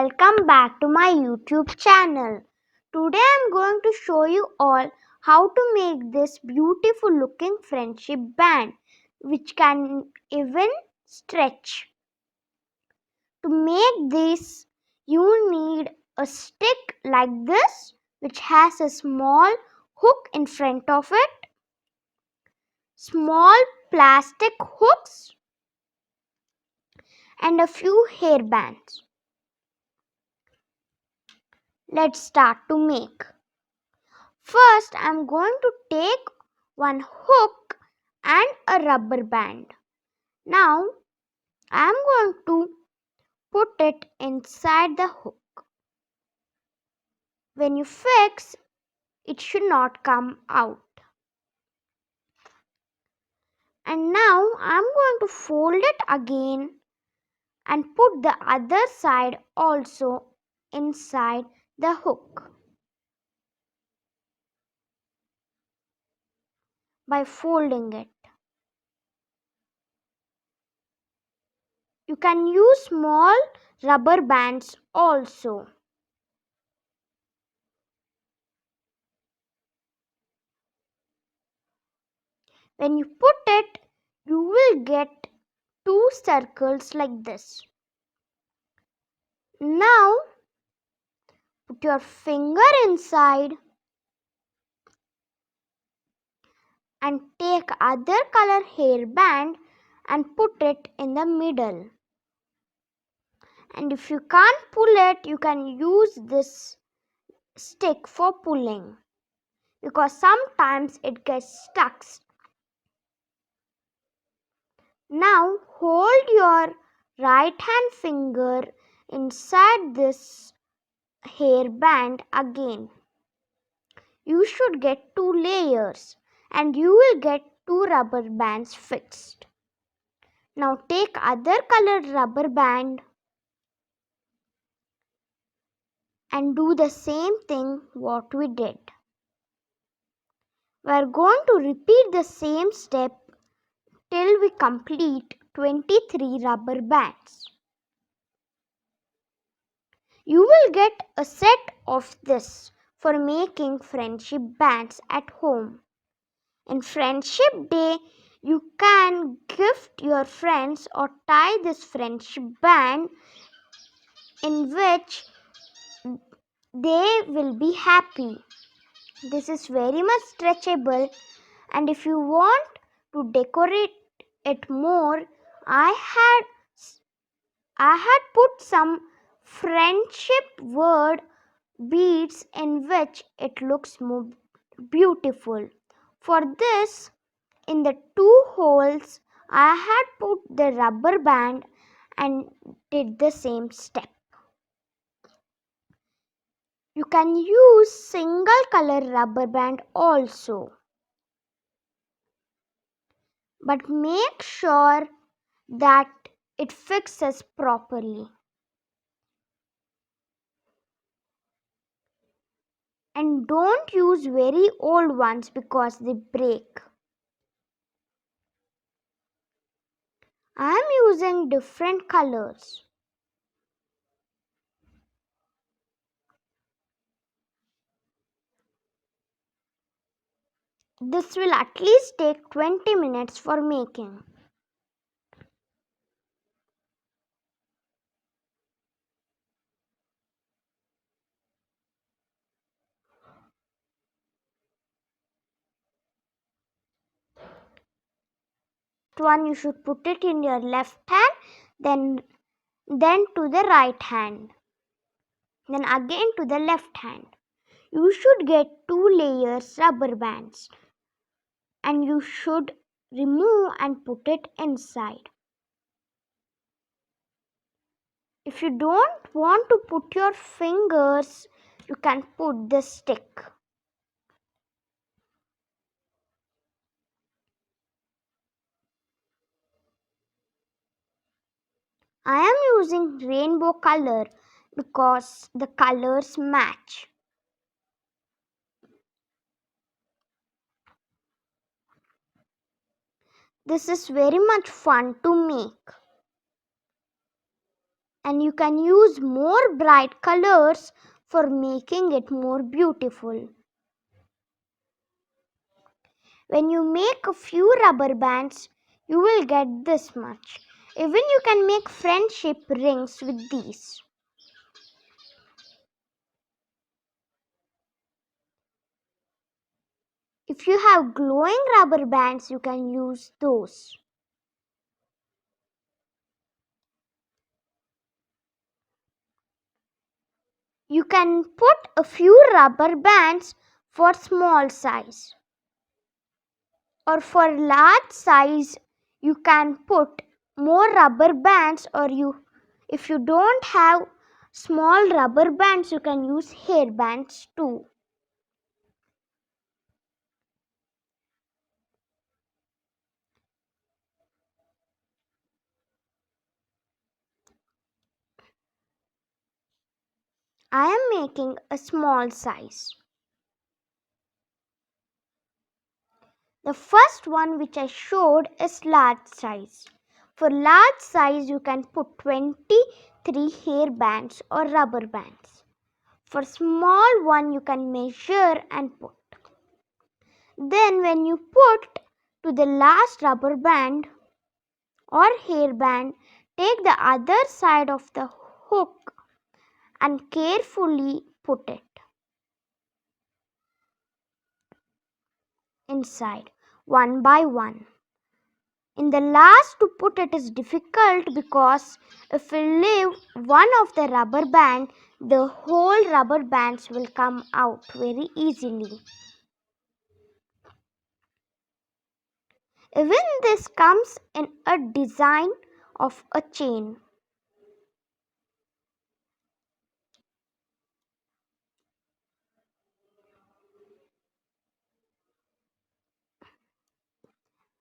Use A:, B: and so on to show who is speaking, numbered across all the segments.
A: welcome back to my YouTube channel. Today I'm going to show you all how to make this beautiful looking friendship band which can even stretch. To make this you need a stick like this which has a small hook in front of it, small plastic hooks and a few hair bands. Let's start to make. First, I am going to take one hook and a rubber band. Now, I am going to put it inside the hook. When you fix, it should not come out. And now, I am going to fold it again and put the other side also inside the hook. By folding it. You can use small rubber bands also. When you put it, you will get two circles like this. Now, put your finger inside and take other color hairband and put it in the middle. And if you can't pull it, you can use this stick for pulling because sometimes it gets stuck. Now hold your right hand finger inside this hairband again. You should get two layers and you will get two rubber bands fixed. Now take other colored rubber band and do the same thing what we did. We are going to repeat the same step till we complete 23 rubber bands. You will get a set of this for making friendship bands at home. In Friendship Day, you can gift your friends or tie this friendship band in which they will be happy. This is very much stretchable, and if you want to decorate it more, I had put some friendship word beads in which it looks more beautiful. For this, in the two holes, I had put the rubber band and did the same step. You can use single color rubber band also. But make sure that it fixes properly. And don't use very old ones because they break. I am using different colors. This will at least take 20 minutes for making. One you should put it in your left hand, then to the right hand, then again to the left hand. You should get two layers rubber bands and you should remove and put it inside. If you don't want to put your fingers, you can put the stick. I am using rainbow color because the colors match. This is very much fun to make. and you can use more bright colors for making it more beautiful. When you make a few rubber bands, you will get this much. Even you can make friendship rings with these. If you have glowing rubber bands, you can use those. You can put a few rubber bands for small size. Or for large size, you can put more rubber bands, or if you don't have small rubber bands, you can use hair bands too. I am making a small size. The first one which I showed is large size. For large size, you can put 23 hair bands or rubber bands. For small one, you can measure and put. Then when you put to the last rubber band or hair band, take the other side of the hook and carefully put it inside one by one. In the last to put it is difficult because if we leave one of the rubber band, the whole rubber bands will come out very easily. Even this comes in a design of a chain.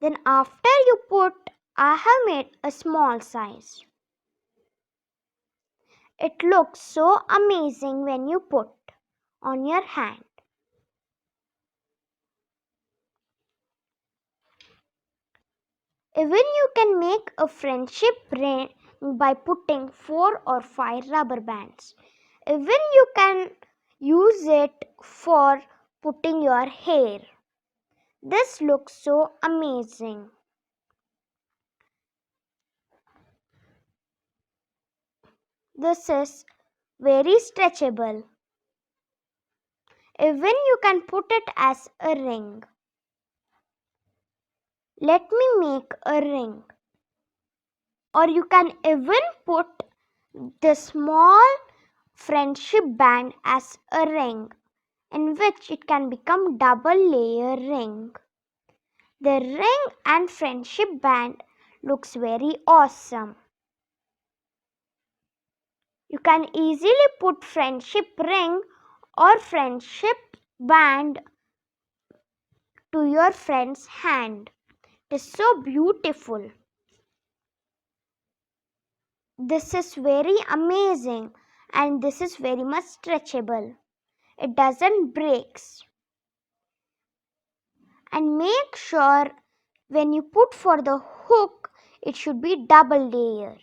A: Then after you put, I have made a small size. It looks so amazing when you put on your hand. Even you can make a friendship ring by putting 4 or 5 rubber bands. Even you can use it for putting your hair. This looks so amazing. This is very stretchable. Even you can put it as a ring. Let me make a ring. Or you can even put the small friendship band as a ring, in which it can become double layer ring. The ring and friendship band looks very awesome. You can easily put friendship ring or friendship band to your friend's hand. It is so beautiful. This is very amazing and this is very much stretchable. It doesn't break. And make sure when you put for the hook, it should be double layer.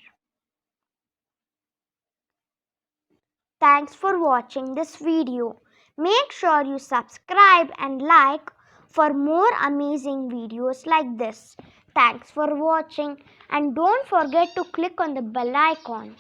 A: Thanks for watching this video. Make sure you subscribe and like for more amazing videos like this. Thanks for watching and don't forget to click on the bell icon.